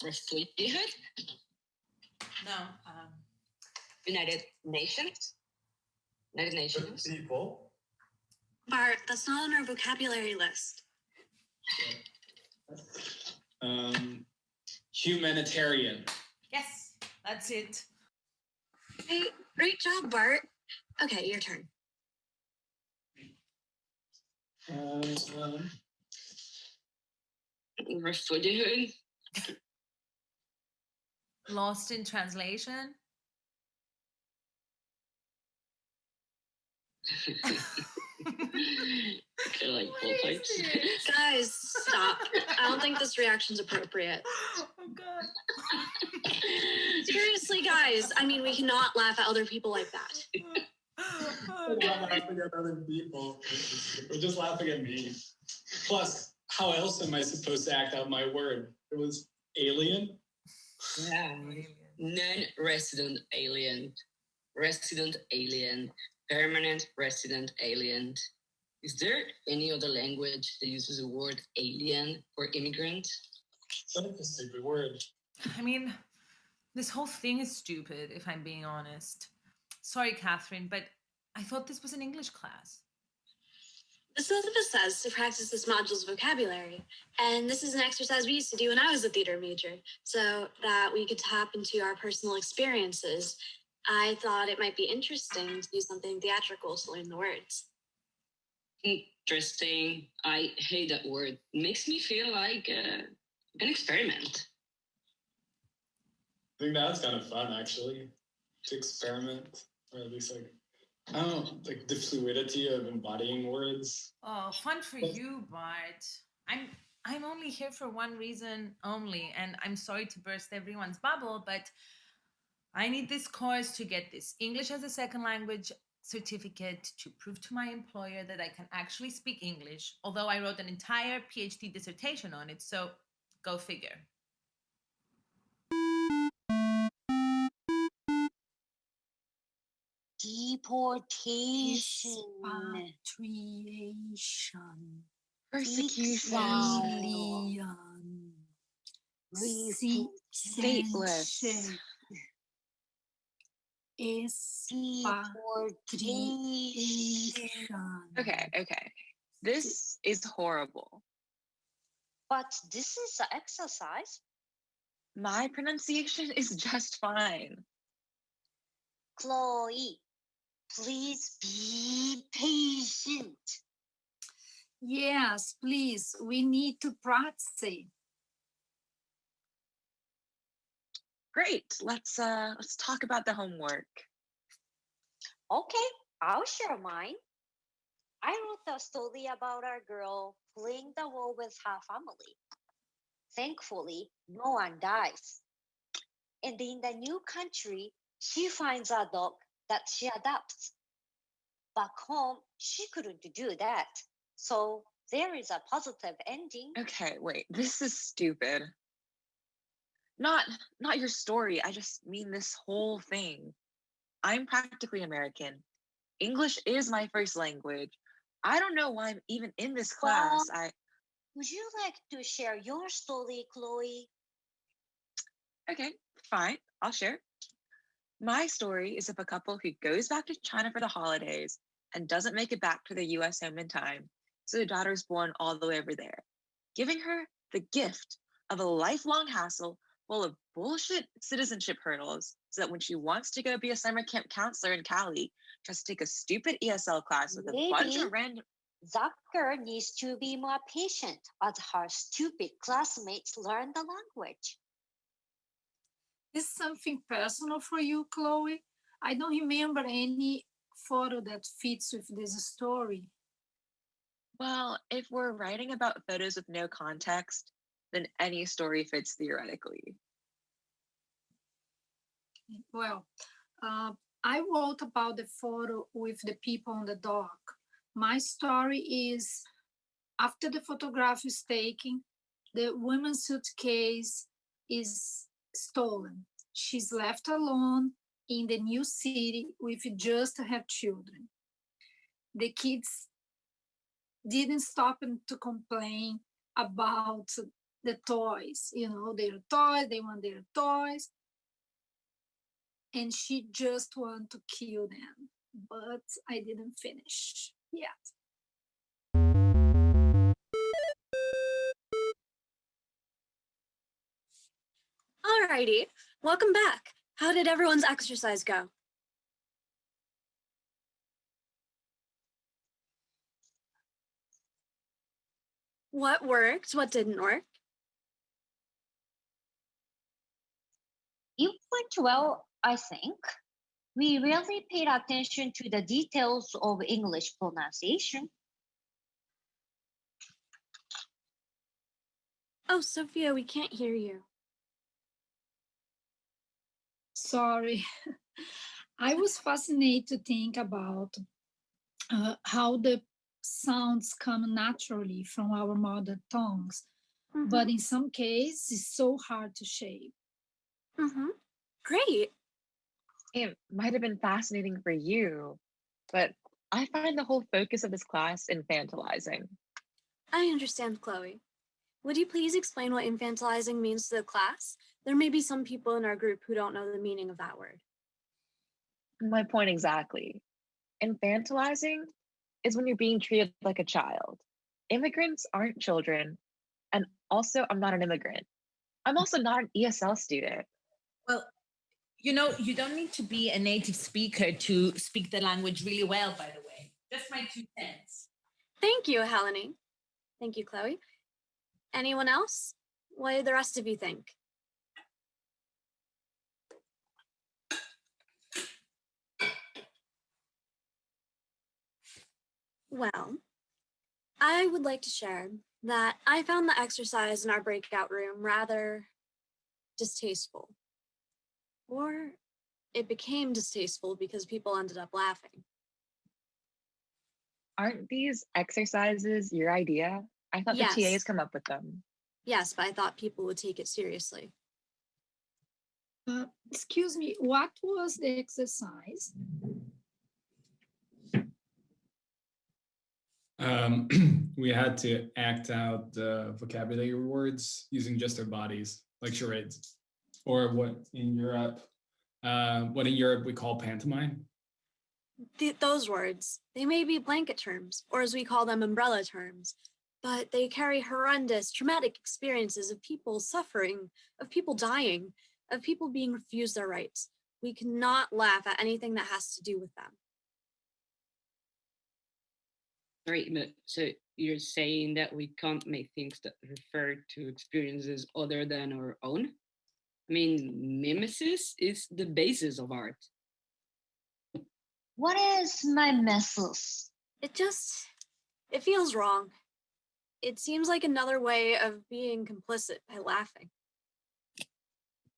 refugeehood? No. United Nations? United Nations? People. Bart, that's not on our vocabulary list. Humanitarian. Yes, that's it. Hey, great job, Bart. Okay, your turn. Refugeehood? Lost in translation. Okay, like bullfights. Guys, stop. I don't think this reaction's appropriate. Oh, God. Seriously, guys. I mean, we cannot laugh at other people like that. We're not laughing at other people. We're just laughing at me. Plus, how else am I supposed to act out my word? It was alien? Yeah. Non-resident alien. Resident alien. Permanent resident alien. Is there any other language that uses the word alien for immigrant? That's a stupid word. I mean, this whole thing is stupid, if I'm being honest. Sorry, Catherine, but I thought this was an English class. The syllabus says to practice this module's vocabulary, and this is an exercise we used to do when I was a theater major, so that we could tap into our personal experiences. I thought it might be interesting to do something theatrical to learn the words. Interesting. I hate that word. It makes me feel like an experiment. I think that's kind of fun, actually, to experiment, or at least like, I don't know, like the fluidity of embodying words. Oh, fun for you, Bart. I'm only here for one reason only, and I'm sorry to burst everyone's bubble, but I need this course to get this English as a second language certificate to prove to my employer that I can actually speak English, although I wrote an entire PhD dissertation on it, so go figure. Deportation. Repatriation. Persecution. Stateless. Expatriation. Okay. This is horrible. But this is an exercise. My pronunciation is just fine. Chloe, please be patient. Yes, please. We need to practice. Great. Let's talk about the homework. Okay, I'll share mine. I wrote a story about our girl playing the role with her family. Thankfully, no one dies. And in the new country, she finds a dog that she adopts. Back home, she couldn't do that. So there is a positive ending. Okay, wait, this is stupid. Not your story. I just mean this whole thing. I'm practically American. English is my first language. I don't know why I'm even in this class. Would you like to share your story, Chloe? Okay, fine. I'll share. My story is of a couple who goes back to China for the holidays and doesn't make it back to the US home in time. So the daughter's born all the way over there, giving her the gift of a lifelong hassle full of bullshit citizenship hurdles, so that when she wants to go be a summer camp counselor in Cali, she has to take a stupid ESL class with a bunch of random... That girl needs to be more patient as her stupid classmates learn the language. Is something personal for you, Chloe? I don't remember any photo that fits with this story. Well, if we're writing about photos with no context, then any story fits theoretically. Well, I wrote about the photo with the people on the dock. My story is, after the photograph is taken, the woman's suitcase is stolen. She's left alone in the new city with just her children. The kids didn't stop to complain about the toys, their toys, they want their toys. And she just want to kill them. But I didn't finish yet. Alrighty, welcome back. How did everyone's exercise go? What worked? What didn't work? It went well, I think. We really paid attention to the details of English pronunciation. Oh, Sophia, we can't hear you. Sorry. I was fascinated to think about how the sounds come naturally from our mother tongues, but in some cases, it's so hard to shape. Great. It might have been fascinating for you, but I find the whole focus of this class infantilizing. I understand, Chloe. Would you please explain what infantilizing means to the class? There may be some people in our group who don't know the meaning of that word. My point exactly. Infantilizing is when you're being treated like a child. Immigrants aren't children. And also, I'm not an immigrant. I'm also not an ESL student. Well, you don't need to be a native speaker to speak the language really well, by the way. Just my 2 cents. Thank you, Helene. Thank you, Chloe. Anyone else? What do the rest of you think? Well, I would like to share that I found the exercise in our breakout room rather distasteful. Or it became distasteful because people ended up laughing. Aren't these exercises your idea? I thought Yes. the TAs come up with them. Yes, but I thought people would take it seriously. Excuse me, what was the exercise? We had to act out the vocabulary words using just our bodies, like charades, or what in Europe we call pantomime. Those words, they may be blanket terms, or as we call them, umbrella terms, but they carry horrendous, traumatic experiences of people suffering, of people dying, of people being refused their rights. We cannot laugh at anything that has to do with them. Right, so you're saying that we can't make things that refer to experiences other than our own? I mean, mimesis is the basis of art. What is mimesis? It feels wrong. It seems like another way of being complicit by laughing.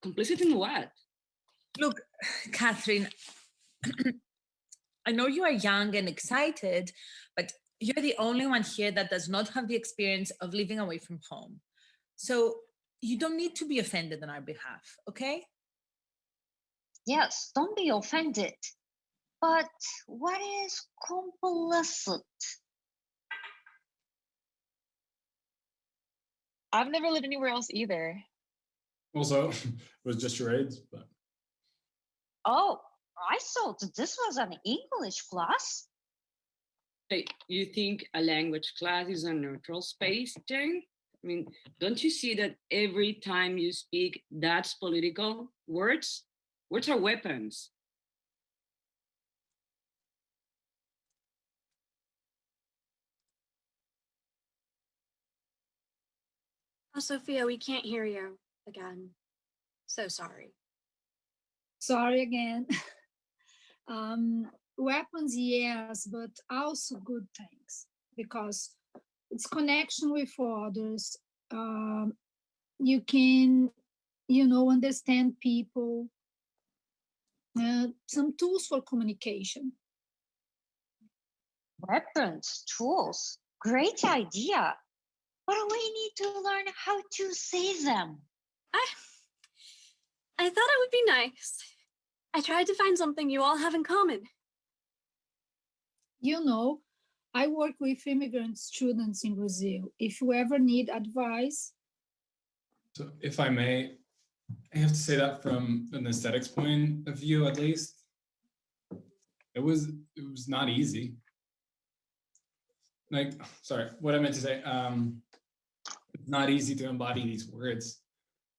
Complicit in what? Look, Catherine, I know you are young and excited, but you're the only one here that does not have the experience of living away from home. So you don't need to be offended on our behalf, okay? Yes, don't be offended. But what is complicit? I've never lived anywhere else either. Also, it was just charades, but. Oh, I thought this was an English class. Hey, you think a language class is a neutral space, Jane? I mean, don't you see that every time you speak, that's political? Words are weapons. Oh, Sophia, we can't hear you again. So sorry. Sorry again. Weapons, yes, but also good things because it's connection with others. You can, understand people. Some tools for communication. Weapons, tools, great idea. But we need to learn how to say them. I thought it would be nice. I tried to find something you all have in common. I work with immigrant students in Brazil. If you ever need advice, So if I may, I have to say that from an aesthetics point of view, at least, it was not easy. Like, sorry, what I meant to say, it's not easy to embody these words.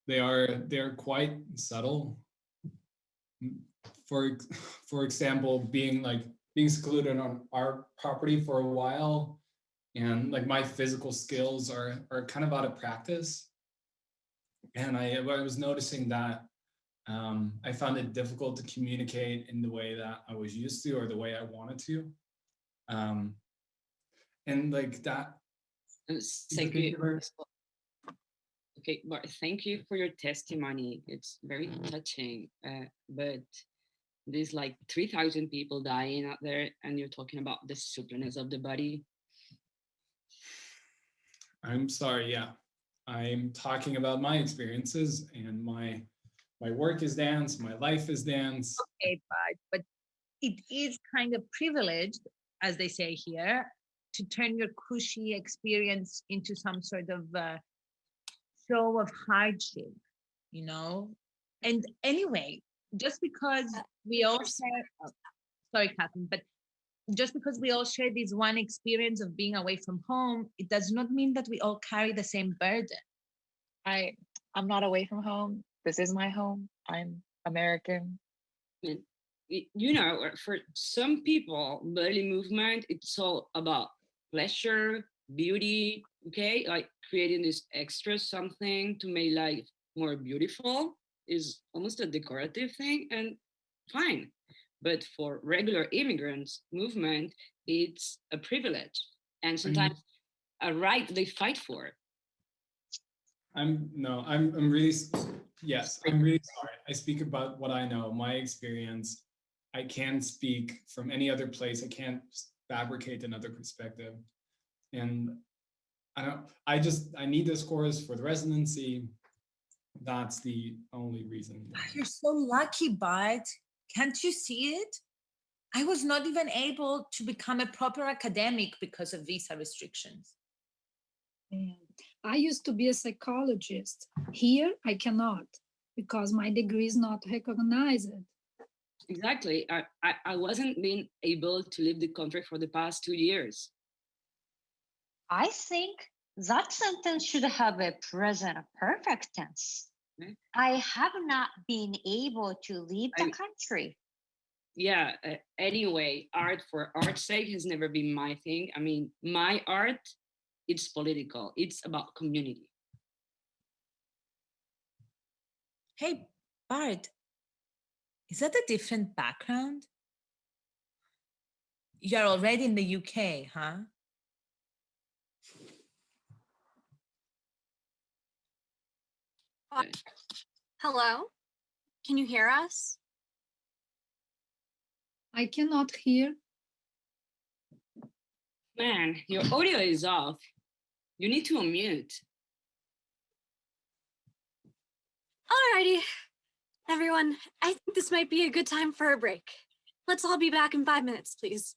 They are quite subtle. For example, being secluded on our property for a while, and like my physical skills are kind of out of practice. And I was noticing that I found it difficult to communicate in the way that I was used to or the way I wanted to. And like that. Thank you. Okay, but thank you for your testimony. It's very touching. But there's like 3,000 people dying out there, and you're talking about the suppleness of the body. I'm sorry, yeah. I'm talking about my experiences, and my work is dance, my life is dance. Okay, but it is kind of privileged, as they say here, to turn your cushy experience into some sort of show of hardship, you know? And anyway, just because we all share, sorry, Catherine, but just because we all share this one experience of being away from home, it does not mean that we all carry the same burden. I'm not away from home. This is my home. I'm American. And, you know, for some people, body movement, it's all about pleasure, beauty, okay? Like creating this extra something to make life more beautiful is almost a decorative thing, and fine. But for regular immigrants, movement, it's a privilege and sometimes a right they fight for. I'm really, yes, I'm really sorry. I speak about what I know, my experience. I can't speak from any other place. I can't fabricate another perspective. And I need this course for the residency. That's the only reason. You're so lucky, Bart. Can't you see it? I was not even able to become a proper academic because of visa restrictions. I used to be a psychologist. Here, I cannot because my degree is not recognized. Exactly. I wasn't being able to leave the country for the past 2 years. I think that sentence should have a present perfect tense. Okay. I have not been able to leave the country. Yeah, anyway, art for art's sake has never been my thing. I mean, my art, it's political. It's about community. Hey, Bart, is that a different background? You're already in the UK, huh? Hello? Can you hear us? I cannot hear. Man, your audio is off. You need to unmute. Alrighty, everyone, I think this might be a good time for a break. Let's all be back in 5 minutes, please.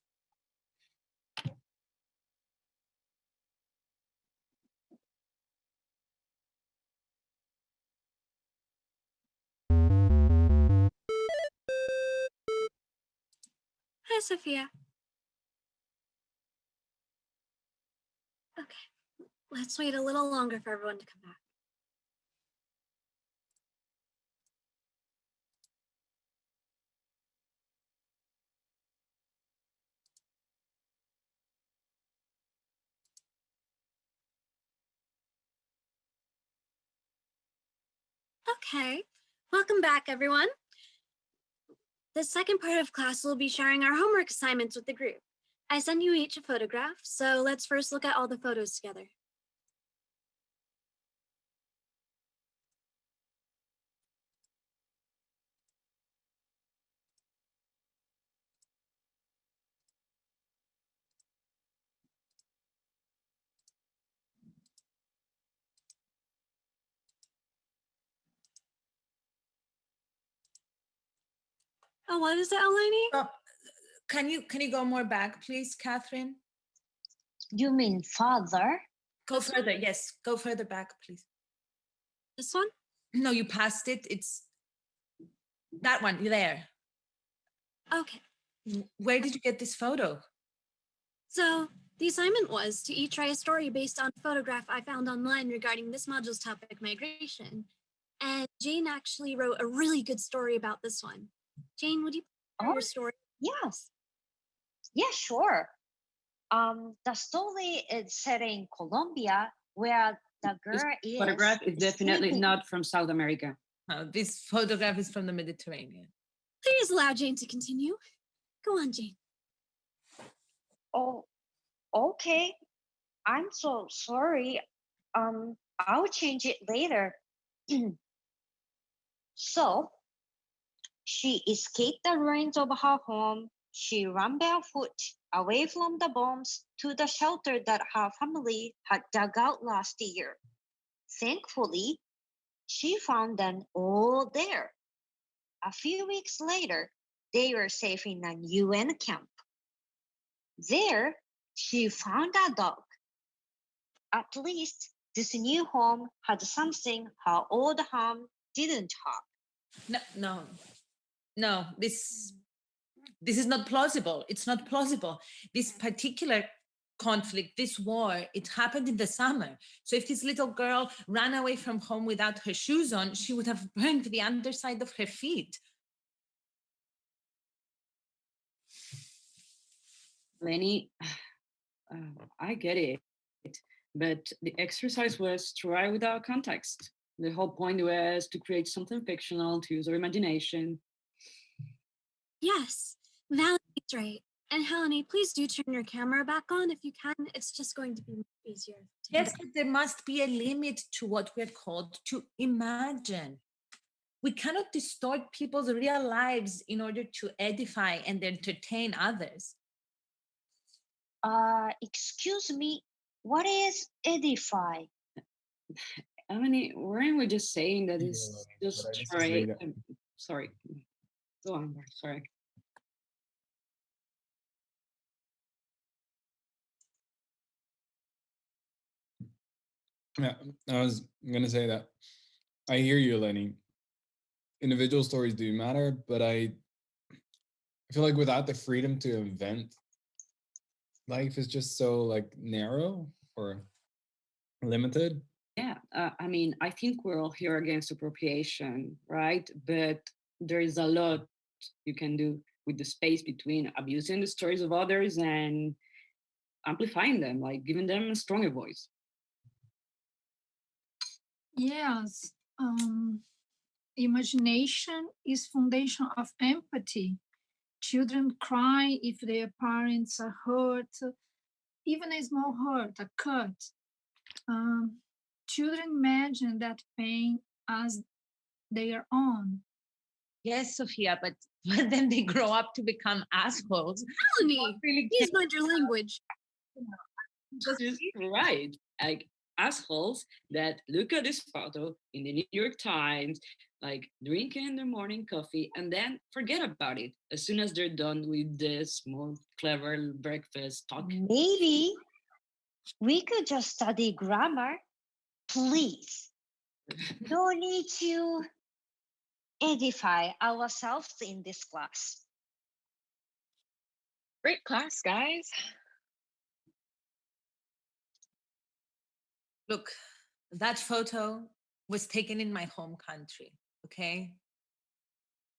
Hi, Sophia. Okay, let's wait a little longer for everyone to come back. Okay, welcome back, everyone. The second part of class will be sharing our homework assignments with the group. I sent you each a photograph, so let's first look at all the photos together. Oh, what is it, Eleni? Can you go more back, please, Catherine? You mean father? Go further, yes. Go further back, please. This one? No, you passed it. It's that one. You're there. Okay. Where did you get this photo? So the assignment was to each write a story based on a photograph I found online regarding this module's topic, migration. And Jane actually wrote a really good story about this one. Jane, would you share your story? Yes. Yeah, sure. The story is set in Colombia, where the This girl is photograph is definitely sleeping. not from South America. This photograph is from the Mediterranean. Please allow Jane to continue. Go on, Jane. Oh, okay. I'm so sorry. I'll change it later. So, she escaped the ruins of her home. She ran barefoot away from the bombs to the shelter that her family had dug out last year. Thankfully, she found them all there. A few weeks later, they were safe in a UN camp. There, she found a dog. At least this new home had something her old home didn't have. No. This is not plausible. It's not plausible. This particular conflict, this war, it happened in the summer. So if this little girl ran away from home without her shoes on, she would have burned the underside of her feet. Lenny, I get it, but the exercise was to write without context. The whole point was to create something fictional, to use our imagination. Yes, Valenty's right. And Helene, please do turn your camera back on if you can. It's just going to be much easier. Yes, but there must be a limit to what we're called to imagine. We cannot distort people's real lives in order to edify and entertain others. Excuse me, what is edify? I mean, weren't we just saying that it's just but I just try? read it. Sorry, go on. Sorry. Yeah, I was gonna say that. I hear you, Lenny. Individual stories do matter, but I feel like without the freedom to invent, life is just so like narrow or limited. Yeah, I mean, I think we're all here against appropriation, right? But there is a lot you can do with the space between abusing the stories of others and amplifying them, like giving them a stronger voice. Yes. Imagination is foundation of empathy. Children cry if their parents are hurt, even a small hurt, a cut. Children imagine that pain as their own. Yes, Sophia, but but then they grow up to become assholes. Melanie, please mind your language. Just right, like assholes that look at this photo in the New York Times, like drinking their morning coffee, and then forget about it as soon as they're done with this small, clever breakfast talk. Maybe we could just study grammar, please. No need to edify ourselves in this class. Great class, guys. Look, that photo was taken in my home country, okay?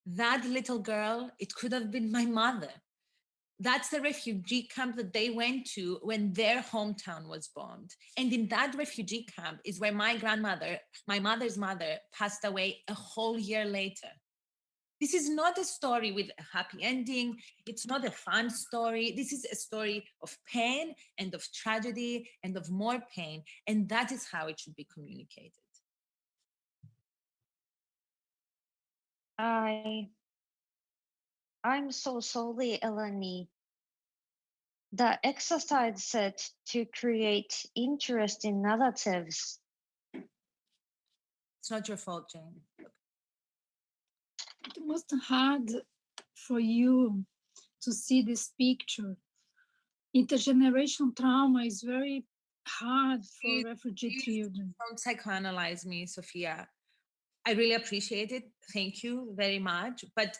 That little girl, it could have been my mother. That's the refugee camp that they went to when their hometown was bombed. And in that refugee camp is where my grandmother, my mother's mother, passed away a whole year later. This is not a story with a happy ending. It's not a fun story. This is a story of pain and of tragedy and of more pain. And that is how it should be communicated. I'm so sorry, Eleni. The exercise said to create interest in narratives. It's not your fault, Jane. It was hard for you to see this picture. Intergenerational trauma is very hard for Please, refugee please children. don't psychoanalyze me, Sophia. I really appreciate it. Thank you very much. But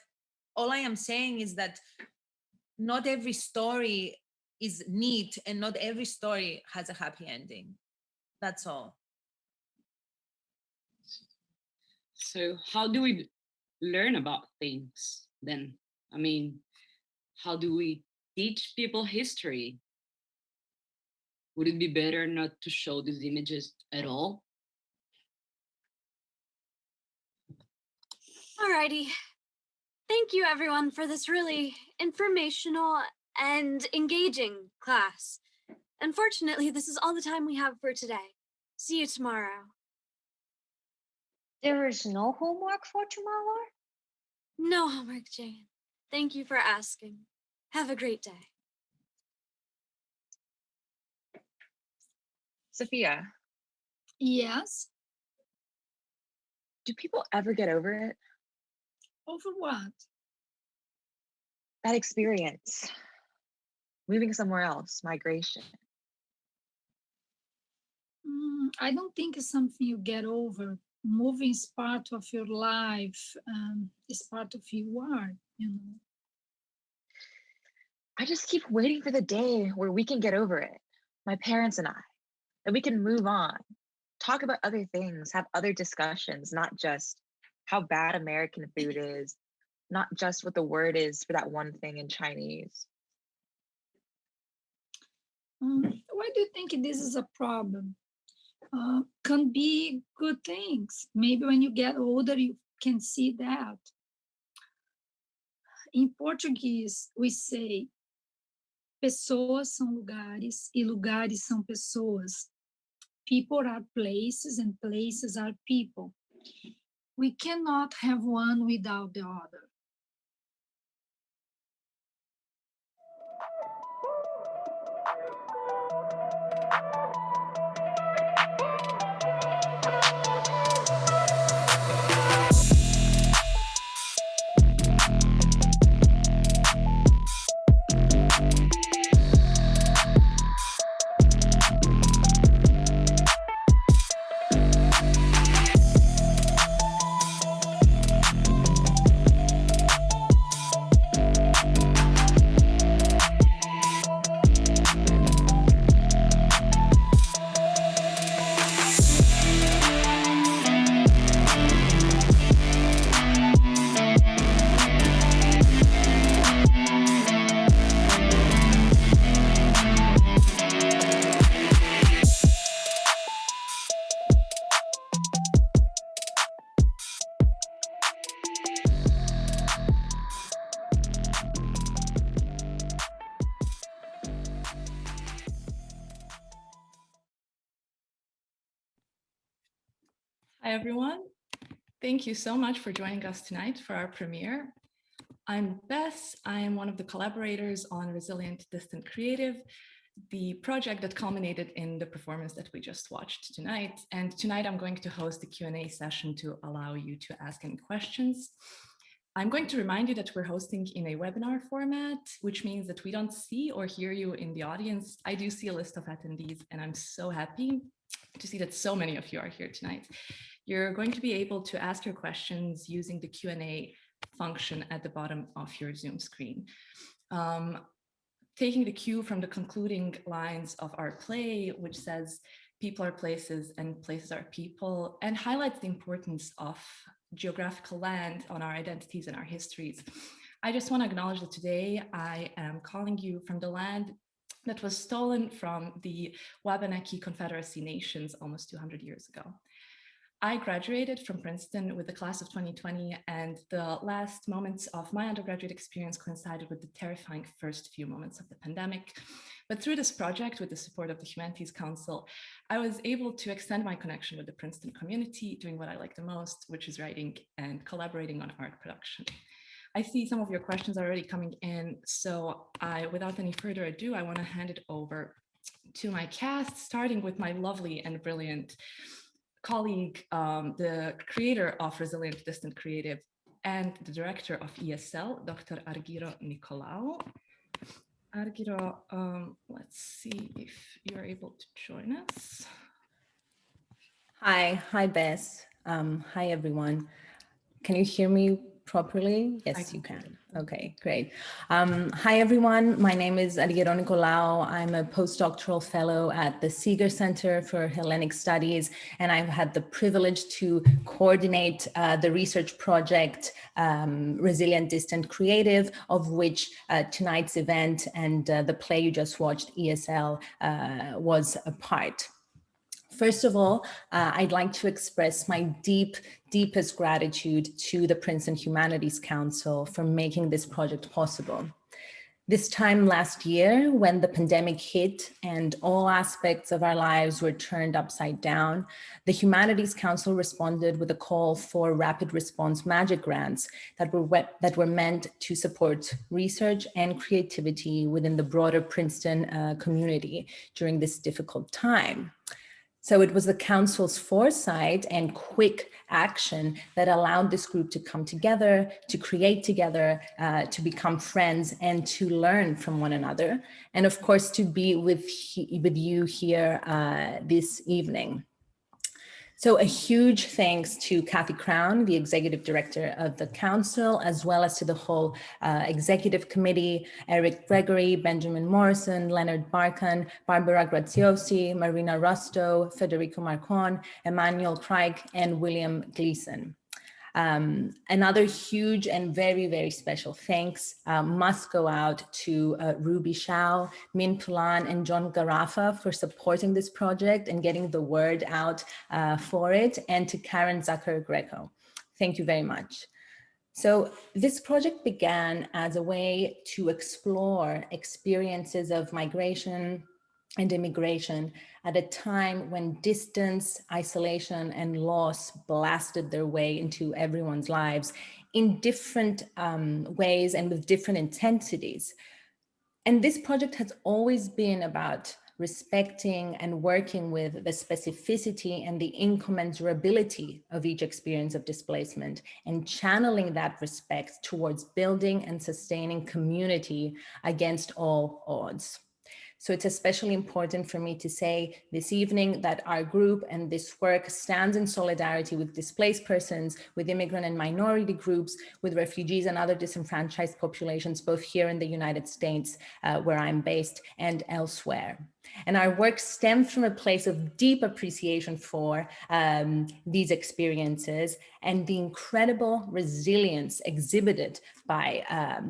all I am saying is that not every story is neat and not every story has a happy ending. That's all. So how do we learn about things then? I mean, how do we teach people history? Would it be better not to show these images at all? Alrighty. Thank you, everyone, for this really informational and engaging class. Unfortunately, this is all the time we have for today. See you tomorrow. There is no homework for tomorrow? No homework, Jane. Thank you for asking. Have a great day. Sophia, Yes, do people ever get over it? over what? That experience, moving somewhere else, migration. I don't think it's something you get over. Moving is part of your life, it's part of who you are, you know. I just keep waiting for the day where we can get over it, my parents and I, that we can move on, talk about other things, have other discussions, not just how bad American food is, not just what the word is for that one thing in Chinese. Why do you think this is a problem? Can be good things. Maybe when you get older, you can see that. In Portuguese, we say pessoas são lugares e lugares são pessoas. People are places and places are people. We cannot have one without the other. Hi, everyone. Thank you so much for joining us tonight for our premiere. I'm Bess. I am one of the collaborators on Resilient Distant Creative, the project that culminated in the performance that we just watched tonight. And tonight I'm going to host a Q&A session to allow you to ask any questions. I'm going to remind you that we're hosting in a webinar format, which means that we don't see or hear you in the audience. I do see a list of attendees, and I'm so happy to see that so many of you are here tonight. You're going to be able to ask your questions using the Q&A function at the bottom of your Zoom screen. Taking the cue from the concluding lines of our play, which says, people are places and places are people, and highlights the importance of geographical land on our identities and our histories. I just want to acknowledge that today I am calling you from the land that was stolen from the Wabanaki Confederacy Nations almost 200 years ago. I graduated from Princeton with the class of 2020, and the last moments of my undergraduate experience coincided with the terrifying first few moments of the pandemic. But through this project, with the support of the Humanities Council, I was able to extend my connection with the Princeton community, doing what I like the most, which is writing and collaborating on art production. I see some of your questions are already coming in, so without any further ado, I want to hand it over to my cast, starting with my lovely and brilliant colleague, the creator of Resilient Distant Creative and the director of ESL, Dr. Argiro Nicolaou. Argiro, let's see if you're able to join us. Hi, Bess. Hi, everyone. Can you hear me properly? Yes, you can. Okay, great. Hi, everyone. My name is Argiro Nicolau. I'm a postdoctoral fellow at the Seeger Center for Hellenic Studies, and I've had the privilege to coordinate the research project Resilient Distant Creative, of which tonight's event and the play you just watched, ESL, was a part. First of all, I'd like to express my deepest gratitude to the Princeton Humanities Council for making this project possible. This time last year, when the pandemic hit and all aspects of our lives were turned upside down, the Humanities Council responded with a call for rapid response magic grants that were meant to support research and creativity within the broader Princeton community during this difficult time. So it was the council's foresight and quick action that allowed this group to come together, to create together, to become friends and to learn from one another. And of course, to be with you here this evening. So a huge thanks to Kathy Crown, the executive director of the council, as well as to the whole executive committee, Eric Gregory, Benjamin Morrison, Leonard Barkan, Barbara Graziosi, Marina Rusto, Federico Marcon, Emmanuel Craig, and William Gleason. Another huge and very, very special thanks must go out to Ruby Shao, Min Pulan, and John Garafa for supporting this project and getting the word out for it, and to Karen Zucker-Greco. Thank you very much. So this project began as a way to explore experiences of migration and immigration at a time when distance, isolation, and loss blasted their way into everyone's lives in different ways and with different intensities. And this project has always been about respecting and working with the specificity and the incommensurability of each experience of displacement and channeling that respect towards building and sustaining community against all odds. So it's especially important for me to say this evening that our group and this work stands in solidarity with displaced persons, with immigrant and minority groups, with refugees and other disenfranchised populations, both here in the United States, where I'm based, and elsewhere. And our work stems from a place of deep appreciation for these experiences and the incredible resilience exhibited by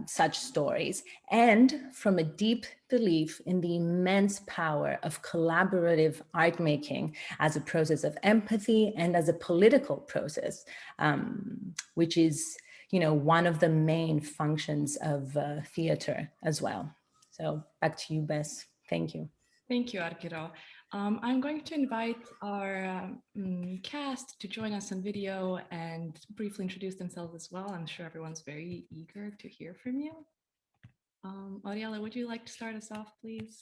such stories, and from a deep belief in the immense power of collaborative art making as a process of empathy and as a political process, which is, one of the main functions of theater as well. So back to you, Bess. Thank you. Thank you, Argiro. I'm going to invite our cast to join us on video and briefly introduce themselves as well. I'm sure everyone's very eager to hear from you. Oriela, would you like to start us off, please?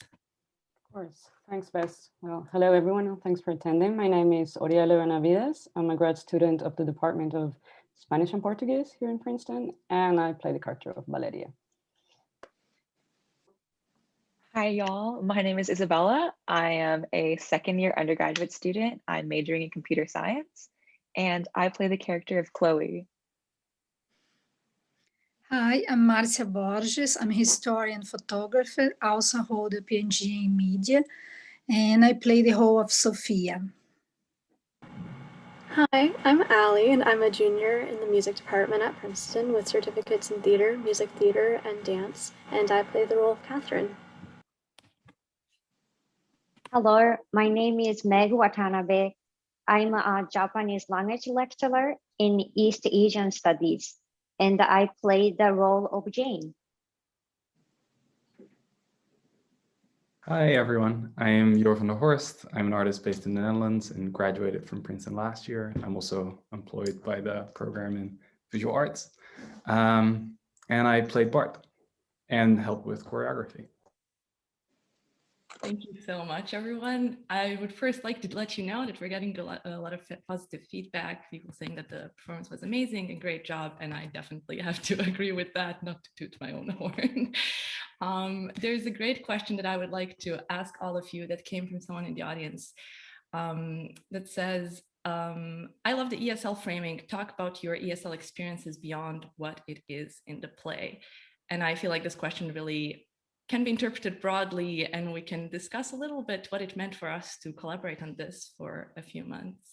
Of course. Thanks, Bess. Well, hello, everyone, and thanks for attending. My name is Oriela Benavides. I'm a grad student of the Department of Spanish and Portuguese here in Princeton, and I play the character of Valeria. Hi, y'all. My name is Isabella. I am a second-year undergraduate student. I'm majoring in computer science, and I play the character of Chloe. Hi, I'm Marcia Borges. I'm a historian photographer, also hold a PhD in media, and I play the role of Sophia. Hi, I'm Allie, and I'm a junior in the music department at Princeton with certificates in theater, music theater, and dance, and I play the role of Catherine. Hello, my name is Meg Watanabe. I'm a Japanese language lecturer in East Asian Studies, and I play the role of Jane. Hi, everyone. I am Jor van der Horst. I'm an artist based in the Netherlands and graduated from Princeton last year. I'm also employed by the program in visual arts. And I played Bart and helped with choreography. Thank you so much, everyone. I would first like to let you know that we're getting a lot of positive feedback, people saying that the performance was amazing and great job, and I definitely have to agree with that, not to toot my own horn. There's a great question that I would like to ask all of you that came from someone in the audience that says, I love the ESL framing. Talk about your ESL experiences beyond what it is in the play. And I feel like this question really can be interpreted broadly, and we can discuss a little bit what it meant for us to collaborate on this for a few months.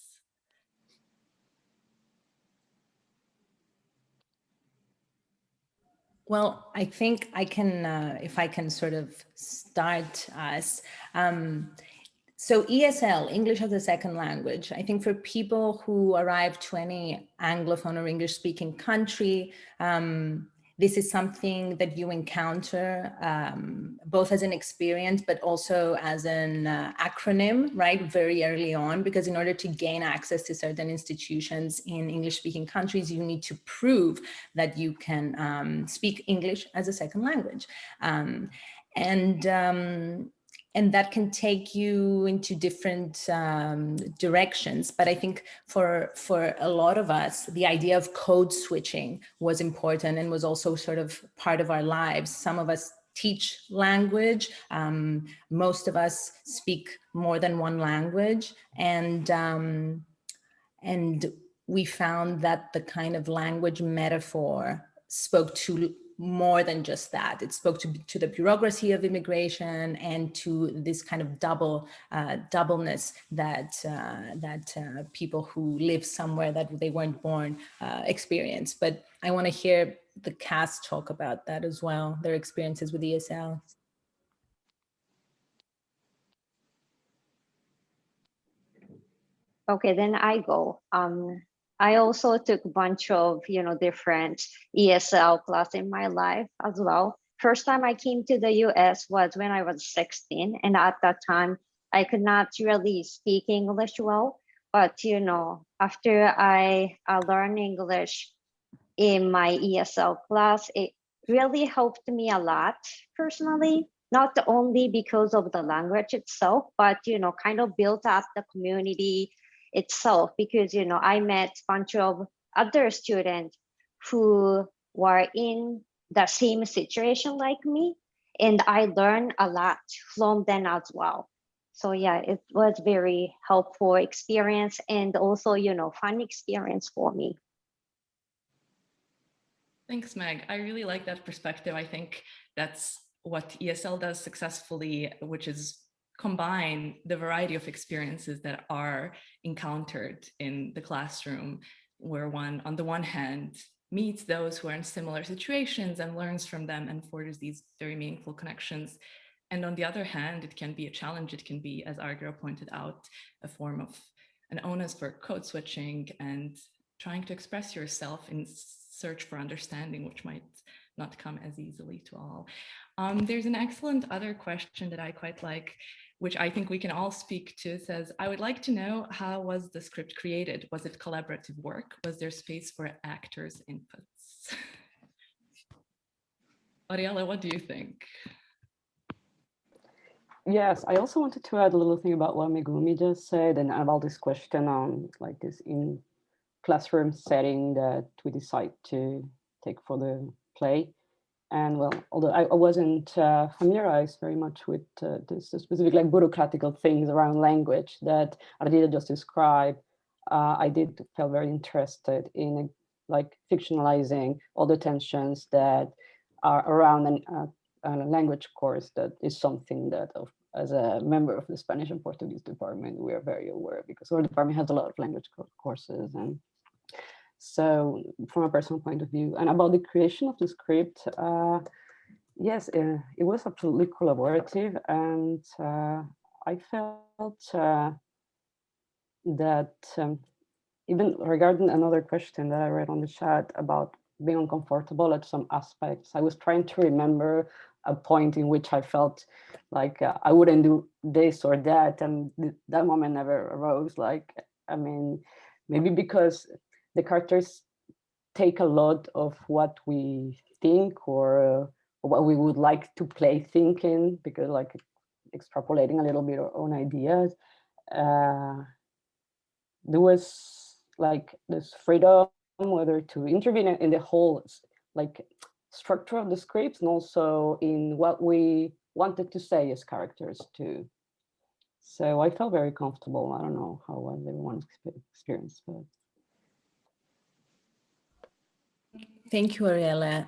Well, I think I can, if I can sort of start us. So ESL, English as a second language, I think for people who arrive to any Anglophone or English speaking country, this is something that you encounter both as an experience, but also as an acronym, right, very early on, because in order to gain access to certain institutions in English-speaking countries, you need to prove that you can speak English as a second language. And that can take you into different directions. But I think for a lot of us, the idea of code switching was important and was also sort of part of our lives. Some of us teach language. Most of us speak more than one language. And we found that the kind of language metaphor spoke to more than just that. It spoke to the bureaucracy of immigration and to this kind of doubleness that people who live somewhere that they weren't born experience. But I want to hear the cast talk about that as well, their experiences with ESL. Okay, then I go. I also took a bunch of, different ESL class in my life as well. First time I came to the US was when I was 16. And at that time, I could not really speak English well. But, after I learned English in my ESL class, it really helped me a lot personally, not only because of the language itself, but, kind of built up the community itself, because I met a bunch of other students who were in the same situation like me, and I learned a lot from them as well. So yeah, it was very helpful experience, and also fun experience for me. Thanks, Meg. I really like that perspective. I think that's what ESL does successfully, which is combine the variety of experiences that are encountered in the classroom, where one, on the one hand, meets those who are in similar situations and learns from them and forges these very meaningful connections. And on the other hand, it can be a challenge. It can be, as Argiro pointed out, a form of an onus for code switching and trying to express yourself in search for understanding, which might not come as easily to all. There's an excellent other question that I quite like, which I think we can all speak to. It says, I would like to know, how was the script created? Was it collaborative work? Was there space for actors' inputs? Ariella, what do you think? Yes, I also wanted to add a little thing about what Megumi just said, and about this question on like this in classroom setting that we decide to take for the play. And well, although I wasn't familiarized very much with this specific like bureaucratical things around language that Ardita just described, I did feel very interested in like fictionalizing all the tensions that are around a language course. That is something that as a member of the Spanish and Portuguese department, we are very aware, because our department has a lot of language courses. And so from a personal point of view, and about the creation of the script, yes, it was absolutely collaborative. And I felt that even regarding another question that I read on the chat about being uncomfortable at some aspects, I was trying to remember a point in which I felt like I wouldn't do this or that. And that moment never arose. Like, I mean, maybe because the characters take a lot of what we think or what we would like to play thinking, because like extrapolating a little bit on ideas. There was like this freedom whether to intervene in the whole like structure of the scripts and also in what we wanted to say as characters too. So I felt very comfortable. I don't know how was everyone's experience, but. Thank you, Ariella.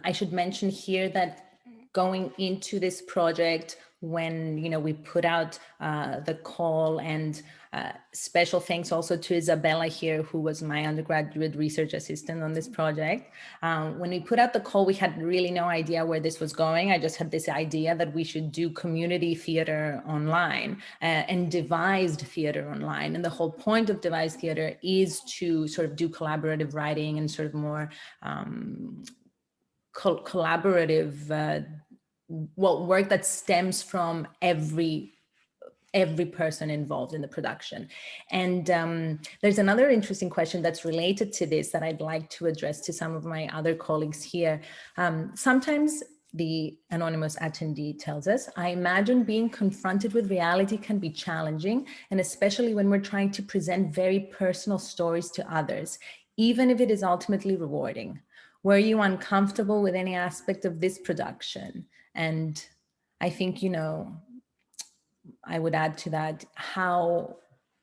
I should mention here that going into this project, when we put out the call, and special thanks also to Isabella here, who was my undergraduate research assistant on this project. When we put out the call, we had really no idea where this was going. I just had this idea that we should do community theater online and devised theater online. And the whole point of devised theater is to sort of do collaborative writing and sort of more collaborative work that stems from every person involved in the production. And there's another interesting question that's related to this that I'd like to address to some of my other colleagues here. Sometimes the anonymous attendee tells us, I imagine being confronted with reality can be challenging, and especially when we're trying to present very personal stories to others, even if it is ultimately rewarding. Were you uncomfortable with any aspect of this production? And I think, I would add to that, how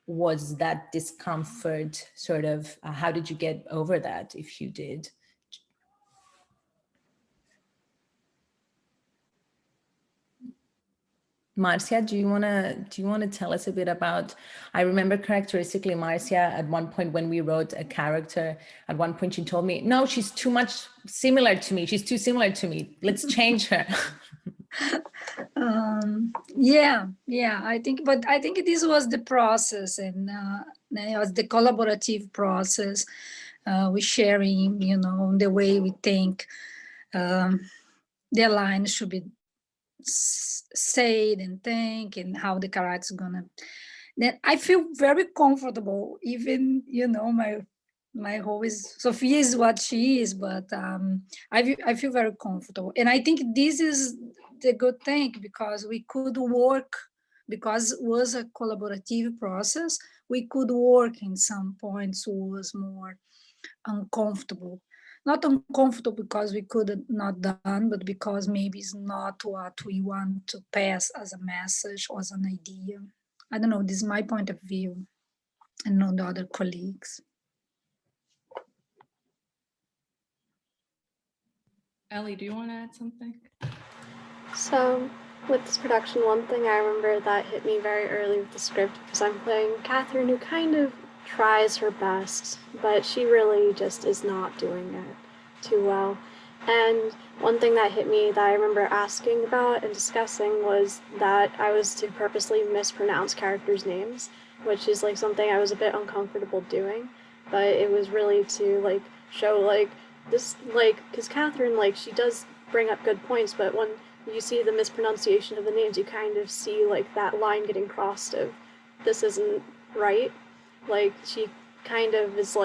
was that discomfort sort of, how did you get over that, if you did? Marcia, do you want to tell us a bit about, I remember characteristically Marcia at one point when we wrote a character, at one point she told me, no, she's too much similar to me. She's too similar to me. Let's change her. Yeah, I think this was the process, and it was the collaborative process. We sharing, the way we think the line should be said and think, and how the character's gonna. Then I feel very comfortable, even my whole is Sophia is what she is, but I feel very comfortable, and I think this is the good thing, because we could work, because it was a collaborative process. We could work in some points was more uncomfortable. Not uncomfortable because we could not done, but because maybe it's not what we want to pass as a message or as an idea. I don't know, this is my point of view, and not the other colleagues. Ellie, do you want to add something? So with this production, one thing I remember that hit me very early with the script, because I'm playing Catherine, who kind of tries her best, but she really just is not doing it too well. And one thing that hit me that I remember asking about and discussing was that I was to purposely mispronounce characters' names, which is like something I was a bit uncomfortable doing, but it was really to show this, because Catherine, she does bring up good points, but when you see the mispronunciation of the names, you kind of see that line getting crossed of this isn't right. She kind of is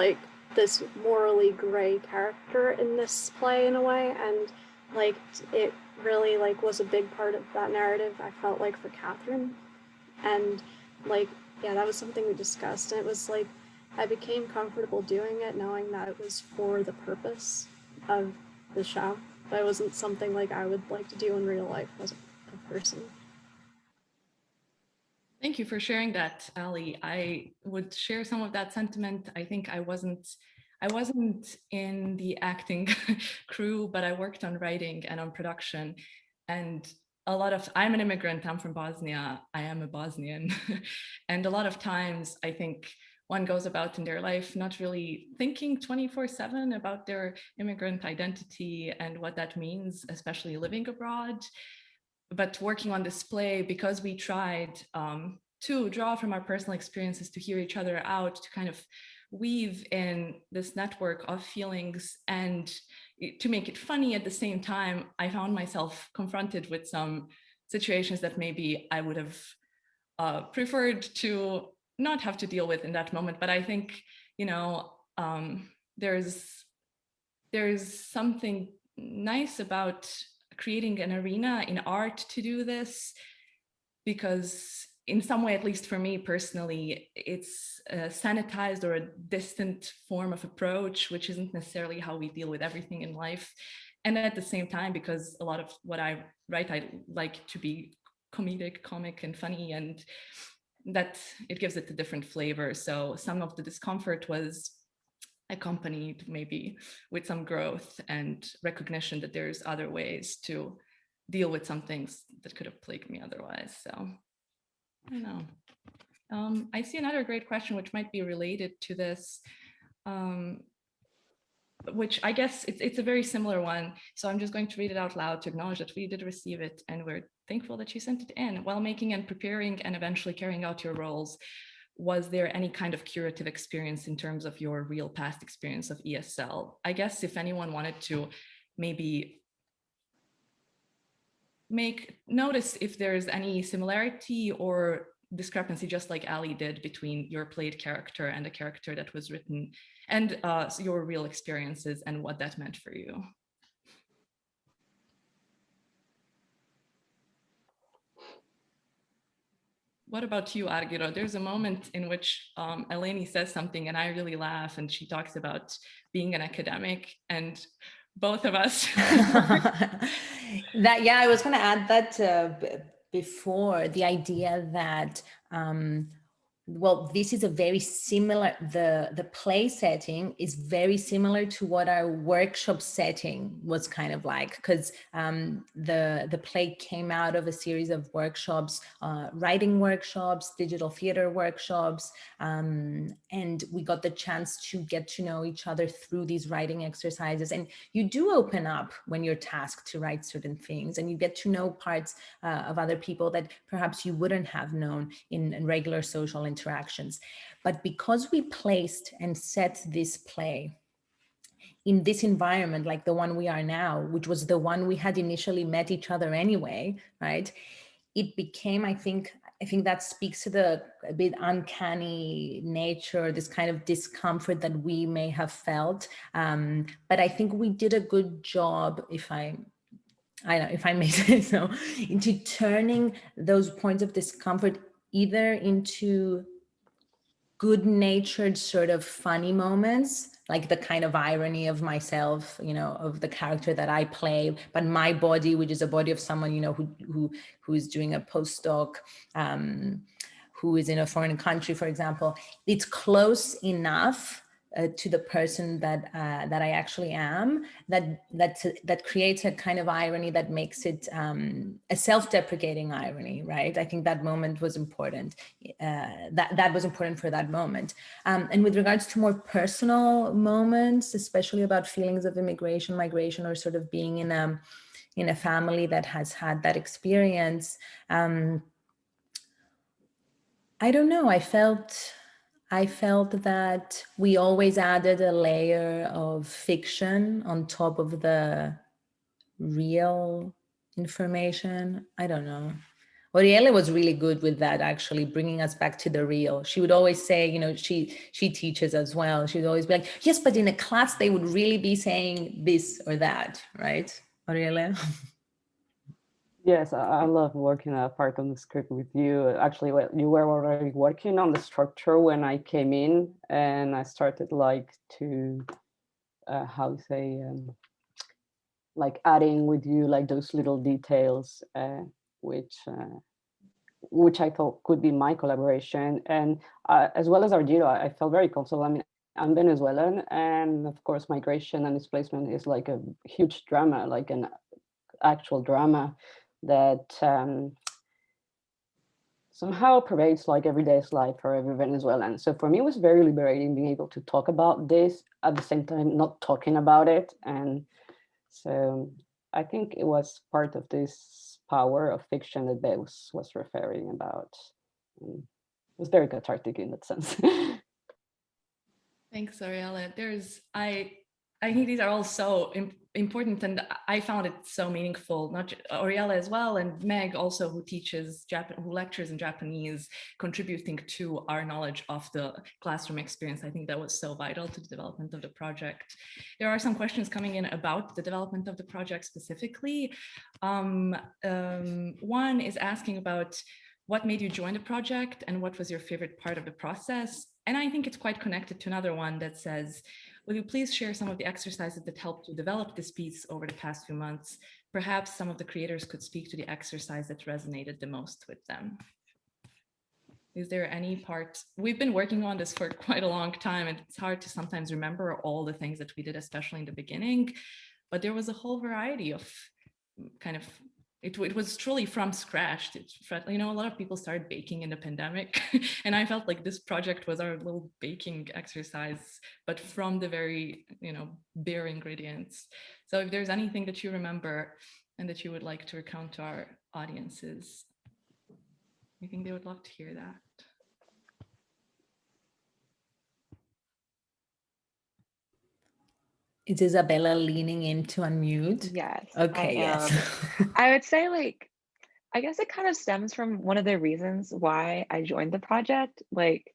this morally gray character in this play in a way, and it really was a big part of that narrative, I felt for Catherine. And that was something we discussed, and it was I became comfortable doing it, knowing that it was for the purpose of the show, but it wasn't something I would like to do in real life as a person. Thank you for sharing that, Ali. I would share some of that sentiment. I think I wasn't in the acting crew, but I worked on writing and on production. And I'm an immigrant, I'm from Bosnia, I am a Bosnian. And a lot of times I think one goes about in their life not really thinking 24/7 about their immigrant identity and what that means, especially living abroad. But working on this play, because we tried to draw from our personal experiences, to hear each other out, to kind of weave in this network of feelings and to make it funny at the same time, I found myself confronted with some situations that maybe I would have preferred to not have to deal with in that moment. But I think, there's something nice about creating an arena in art to do this, because in some way, at least for me personally, it's a sanitized or a distant form of approach, which isn't necessarily how we deal with everything in life. And at the same time, because a lot of what I write, I like to be comedic, comic, and funny, and that it gives it a different flavor. So some of the discomfort was accompanied maybe with some growth and recognition that there's other ways to deal with some things that could have plagued me otherwise. So I don't know. I see another great question which might be related to this, which I guess it's a very similar one. So I'm just going to read it out loud to acknowledge that we did receive it and we're thankful that you sent it in. While making and preparing and eventually carrying out your roles, was there any kind of curative experience in terms of your real past experience of ESL? I guess if anyone wanted to maybe notice if there's any similarity or discrepancy, just like Ali did, between your played character and a character that was written, and your real experiences and what that meant for you. What about you, Argiro? There's a moment in which Eleni says something and I really laugh, and she talks about being an academic, and both of us. Yeah, I was going to add that before, the idea that well, this is a very similar, the play setting is very similar to what our workshop setting was kind of like, because the play came out of a series of workshops, writing workshops, digital theater workshops, and we got the chance to get to know each other through these writing exercises. And you do open up when you're tasked to write certain things, and you get to know parts of other people that perhaps you wouldn't have known in regular social interactions. But because we placed and set this play in this environment, like the one we are now, which was the one we had initially met each other anyway, right? It became, I think that speaks to the a bit uncanny nature, this kind of discomfort that we may have felt. But I think we did a good job, if I may say so, into turning those points of discomfort either into good-natured sort of funny moments, like the kind of irony of myself, of the character that I play, but my body, which is a body of someone, who is doing a postdoc, who is in a foreign country, for example, it's close enough to the person that I actually am, that creates a kind of irony that makes it a self-deprecating irony, right? I think that moment was important. That was important for that moment. And with regards to more personal moments, especially about feelings of immigration, migration, or sort of being in a family that has had that experience, I don't know. I felt that we always added a layer of fiction on top of the real information. I don't know. Oriele was really good with that, actually, bringing us back to the real. She would always say, she teaches as well. She would always be like, yes, but in a class, they would really be saying this or that, right, Oriele? Yes, I love working a part of the script with you. Actually, well, you were already working on the structure when I came in, and I started to, like adding with you like those little details, which I thought could be my collaboration. And as well as Argiro, I felt very comfortable. I mean, I'm Venezuelan, and of course, migration and displacement is like a huge drama, like an actual drama that somehow pervades like everyday's life for every Venezuelan. So for me, it was very liberating being able to talk about this at the same time not talking about it. And so I think it was part of this power of fiction that Bev was referring about. It was very cathartic in that sense. Thanks, Ariella. I think these are all so important, and I found it so meaningful. Not Oriella as well, and Meg also, who who lectures in Japanese, contributing to our knowledge of the classroom experience. I think that was so vital to the development of the project. There are some questions coming in about the development of the project specifically. One is asking about what made you join the project and what was your favorite part of the process? And I think it's quite connected to another one that says, will you please share some of the exercises that helped you develop this piece over the past few months? Perhaps some of the creators could speak to the exercise that resonated the most with them. Is there any part? We've been working on this for quite a long time, and it's hard to sometimes remember all the things that we did, especially in the beginning, but there was a whole variety of kind of, it was truly from scratch. You know, a lot of people started baking in the pandemic, and I felt like this project was our little baking exercise, but from the very, you know, bare ingredients. So if there's anything that you remember and that you would like to recount to our audiences, I think they would love to hear that. Is Isabella leaning in to unmute? Yes. Okay, I am. yes. I would say, like, I guess it kind of stems from one of the reasons why I joined the project. Like,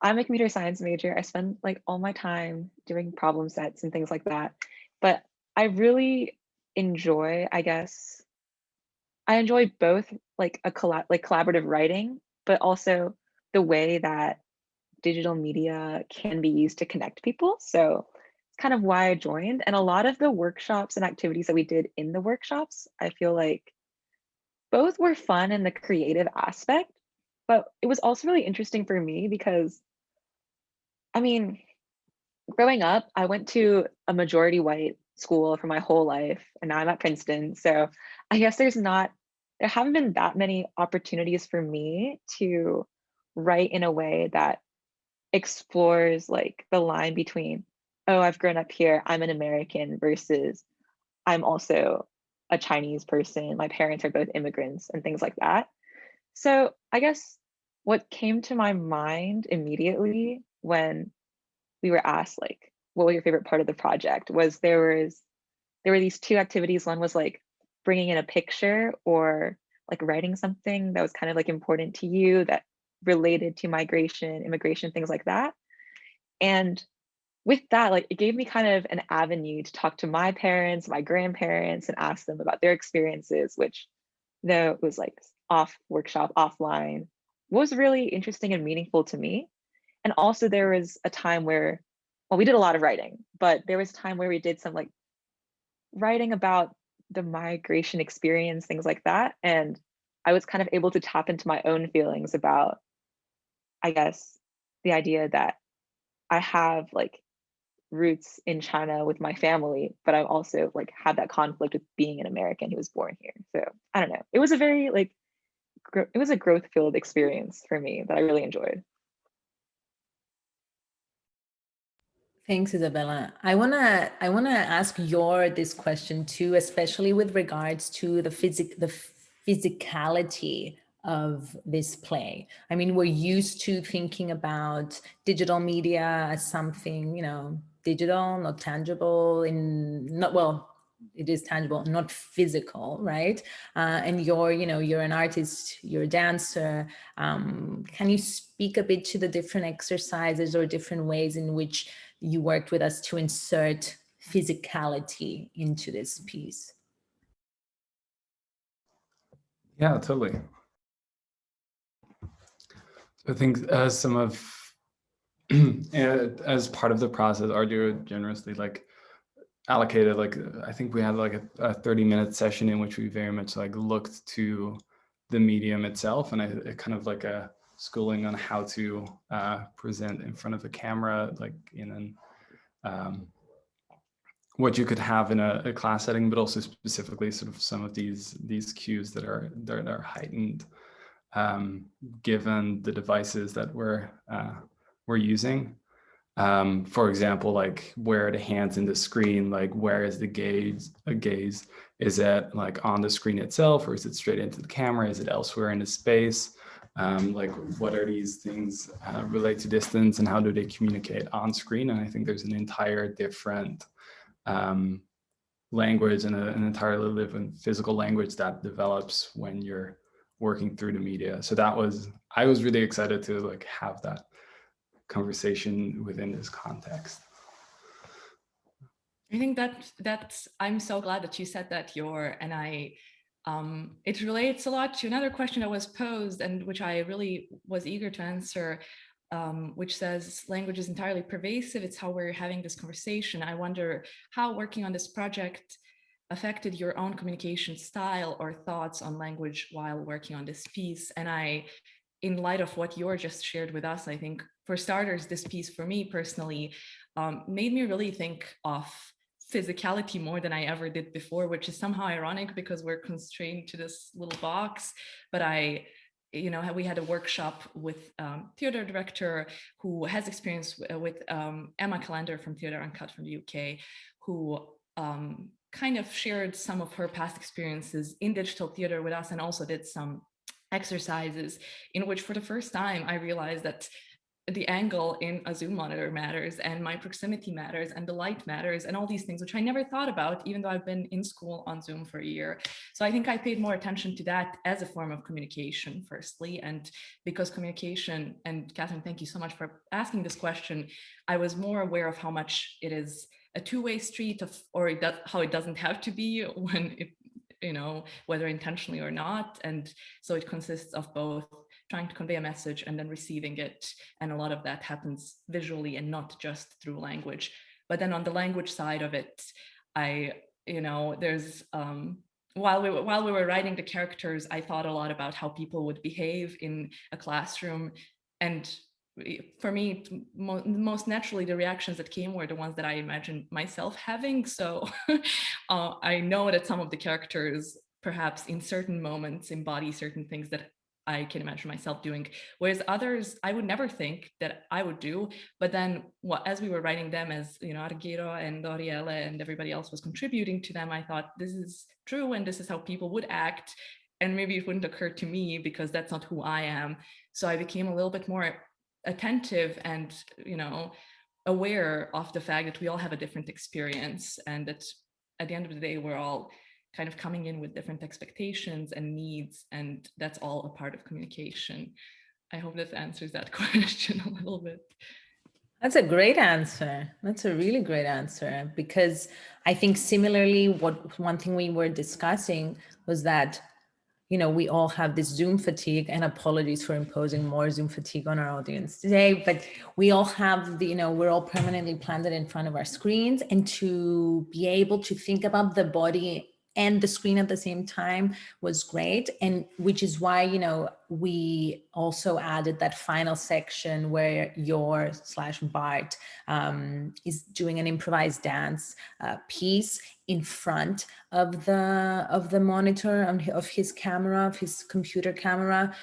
I'm a computer science major. I spend like all my time doing problem sets and things like that. But I really enjoy, I guess, I enjoy both like collaborative writing, but also the way that digital media can be used to connect people. So it's kind of why I joined. And a lot of the workshops and activities that we did in the workshops, I feel like both were fun in the creative aspect, but it was also really interesting for me because, I mean, growing up, I went to a majority white school for my whole life, and now I'm at Princeton. So I guess there haven't been that many opportunities for me to write in a way that explores like the line between, oh, I've grown up here, I'm an American, versus I'm also a Chinese person. My parents are both immigrants and things like that. So I guess what came to my mind immediately when we were asked like, what was your favorite part of the project, was there were these two activities. One was like bringing in a picture or like writing something that was kind of like important to you that related to migration, immigration, things like that. And with that, like it gave me kind of an avenue to talk to my parents, my grandparents, and ask them about their experiences, which though it was like off workshop, offline, was really interesting and meaningful to me. And also there was a time where, well, we did a lot of writing, but there was a time where we did some like writing about the migration experience, things like that. And I was kind of able to tap into my own feelings about, I guess, the idea that I have like roots in China with my family, but I also like had that conflict with being an American who was born here. So I don't know. It was a very like, it was a growth filled experience for me that I really enjoyed. Thanks, Isabella. I wanna ask this question too, especially with regards to the physicality of this play. I mean, we're used to thinking about digital media as something, you know, digital, not tangible, it is tangible, not physical, right? And you're an artist, you're a dancer. Can you speak a bit to the different exercises or different ways in which you worked with us to insert physicality into this piece? Yeah, totally. I think as part of the process, Ardio generously like allocated, like I think we had like a 30-minute session in which we very much like looked to the medium itself, and a kind of like a schooling on how to present in front of a camera, like in an what you could have in a class setting, but also specifically sort of some of these cues that are heightened given the devices that we're using. For example, like where are the hands in the screen? Like where is the gaze? Is it like on the screen itself, or is it straight into the camera? Is it elsewhere in the space? Like what are these things relate to distance, and how do they communicate on screen? And I think there's an entire different language and an entirely different physical language that develops when you're working through the media. So I was really excited to like have that conversation within this context. I think that's I'm so glad that you said that, and it relates a lot to another question that was posed, and which I really was eager to answer. which says language is entirely pervasive. It's how we're having this conversation. I wonder how working on this project affected your own communication style or thoughts on language while working on this piece. And in light of what you're just shared with us, I think for starters, this piece for me personally made me really think of physicality more than I ever did before, which is somehow ironic because we're constrained to this little box. But we had a workshop with theater director who has experience with Emma Callender from Theatre Uncut from the UK, who kind of shared some of her past experiences in digital theater with us, and also did some exercises in which for the first time I realized that the angle in a Zoom monitor matters, and my proximity matters, and the light matters, and all these things, which I never thought about, even though I've been in school on Zoom for a year. So I think I paid more attention to that as a form of communication, firstly, and because communication, and Catherine, thank you so much for asking this question, I was more aware of how much it is a two-way street how it doesn't have to be when it, whether intentionally or not. And so it consists of both trying to convey a message and then receiving it. And a lot of that happens visually and not just through language. But then on the language side of it, there's, while we were writing the characters, I thought a lot about how people would behave in a classroom. And for me, most naturally, the reactions that came were the ones that I imagined myself having. So I know that some of the characters, perhaps in certain moments, embody certain things that I can imagine myself doing, whereas others I would never think that I would do. But then as we were writing them, as Argiro and Oriele and everybody else was contributing to them, I thought this is true and this is how people would act. And maybe it wouldn't occur to me because that's not who I am. So I became a little bit more attentive and aware of the fact that we all have a different experience, and that at the end of the day we're all kind of coming in with different expectations and needs, and that's all a part of communication. I hope that answers that question a little bit. That's a great answer. That's a really great answer, because I think similarly, one thing we were discussing was that we all have this Zoom fatigue, and apologies for imposing more Zoom fatigue on our audience today, but we all have we're all permanently planted in front of our screens, and to be able to think about the body and the screen at the same time was great. And which is why, we also added that final section where Bart is doing an improvised dance piece in front of the monitor of his camera, of his computer camera,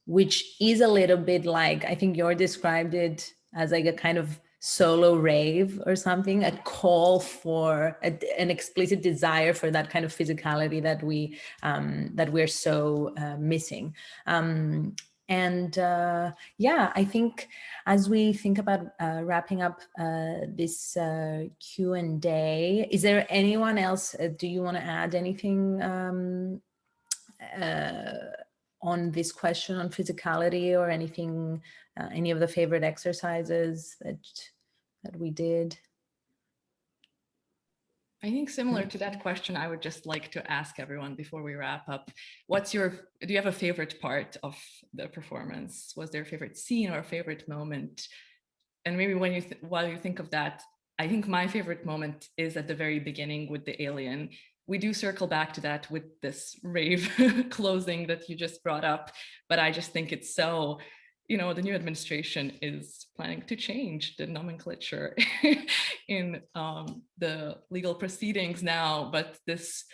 which is a little bit like, I think you described it as like a kind of solo rave or something, a call for an explicit desire for that kind of physicality that we're so missing. I think as we think about wrapping up this Q&A, is there anyone else, do you want to add anything on this question on physicality, or anything, any of the favorite exercises that we did? I think similar to that question, I would just like to ask everyone before we wrap up, do you have a favorite part of the performance? Was there a favorite scene or a favorite moment? And maybe while you think of that, I think my favorite moment is at the very beginning with the alien. We do circle back to that with this rave closing that you just brought up, but I just think it's so, the new administration is planning to change the nomenclature in the legal proceedings now, but this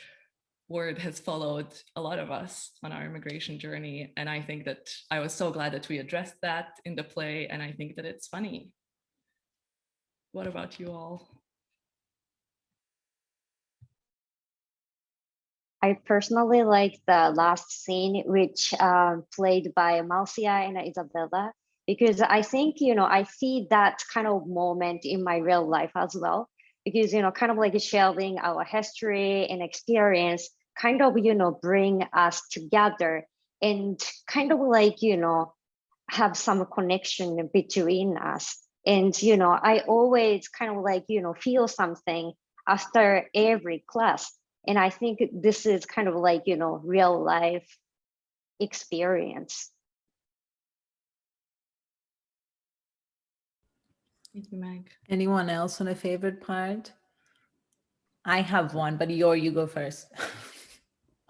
word has followed a lot of us on our immigration journey. And I think that I was so glad that we addressed that in the play, and I think that it's funny. What about you all? I personally like the last scene, which played by Marcia and Isabella, because I think, I see that kind of moment in my real life as well, because, kind of like sharing our history and experience kind of, bring us together and kind of like, have some connection between us. And, I always kind of like, feel something after every class. And I think this is kind of like, real life experience. Thank you, Meg. Anyone else on a favorite part? I have one, but you go first.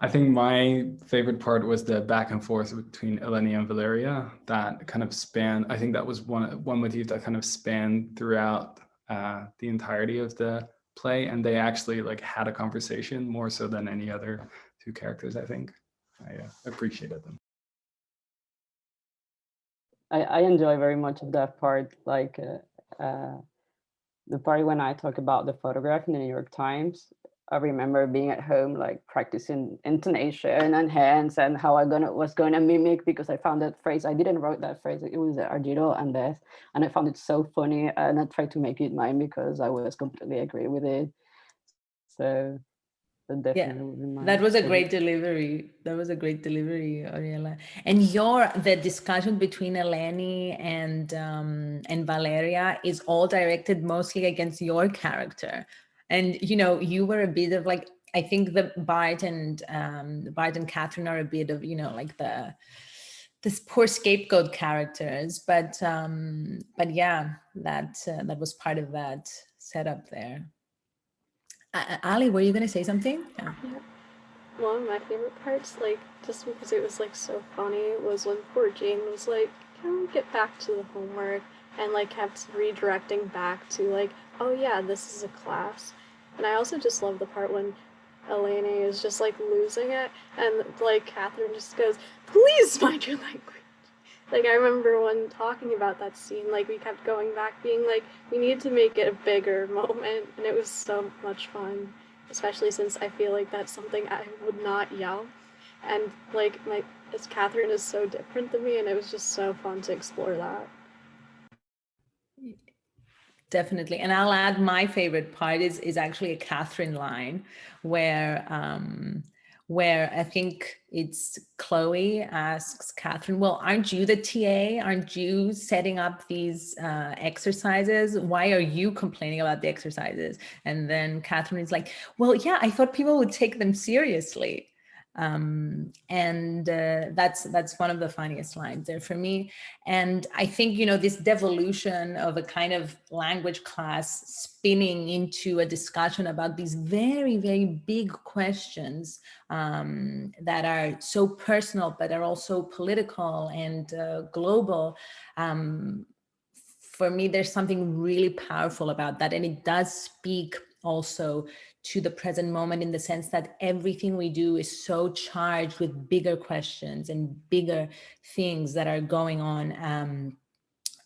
I think my favorite part was the back and forth between Eleni and Valeria. That kind of spanned. I think that was one motif that kind of spanned throughout the entirety of the play, and they actually like had a conversation more so than any other two characters. I think I appreciated them. I enjoy very much of that part, like the part when I talk about the photograph in the New York Times. I remember being at home, like practicing intonation and hands and how I was going to mimic, because I found that phrase. I didn't write that phrase. It was Argiro and Death, and I found it so funny, and I tried to make it mine because I was completely agree with it. So that definitely would be mine. That was a great delivery. That was a great delivery, Ariela. And the discussion between Eleni and Valeria is all directed mostly against your character. And you were a bit of like, I think the Bart and Catherine are a bit of like this poor scapegoat characters. But yeah, that was part of that setup there. Ali, were you going to say something? Yeah. One of my favorite parts, like, just because it was, like, so funny, was when poor Jane was like, can we get back to the homework? And, like, kept redirecting back to, like, oh yeah, this is a class. And I also just love the part when Eleni is just, like, losing it, and, like, Catherine just goes, please mind your language. Like, I remember when talking about that scene, like, we kept going back being like, we need to make it a bigger moment, and it was so much fun, especially since I feel like that's something I would not yell. And, like, as Catherine is so different than me, and it was just so fun to explore that. Definitely. And I'll add my favorite part is actually a Catherine line where I think it's Chloe asks Catherine, well, aren't you the TA? Aren't you setting up these exercises? Why are you complaining about the exercises? And then Catherine is like, well, yeah, I thought people would take them seriously. And that's one of the funniest lines there for me. And I think, this devolution of a kind of language class spinning into a discussion about these very, very big questions that are so personal, but are also political and global. For me, there's something really powerful about that. And it does speak also to the present moment, in the sense that everything we do is so charged with bigger questions and bigger things that are going on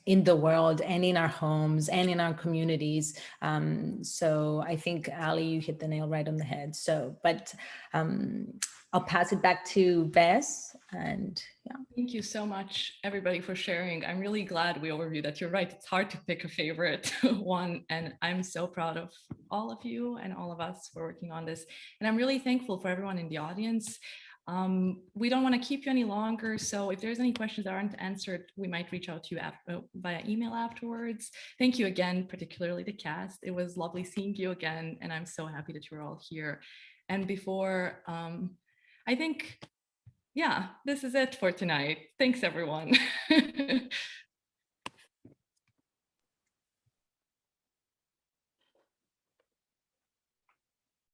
in the world and in our homes and in our communities. So I think, Ali, you hit the nail right on the head. But I'll pass it back to Bess. And yeah. Thank you so much, everybody, for sharing. I'm really glad we overviewed that. You're right, it's hard to pick a favorite one. And I'm so proud of all of you and all of us for working on this. And I'm really thankful for everyone in the audience. We don't want to keep you any longer. So if there's any questions that aren't answered, we might reach out to you via email afterwards. Thank you again, particularly the cast. It was lovely seeing you again. And I'm so happy that you're all here. And before, I think, yeah, this is it for tonight. Thanks, everyone.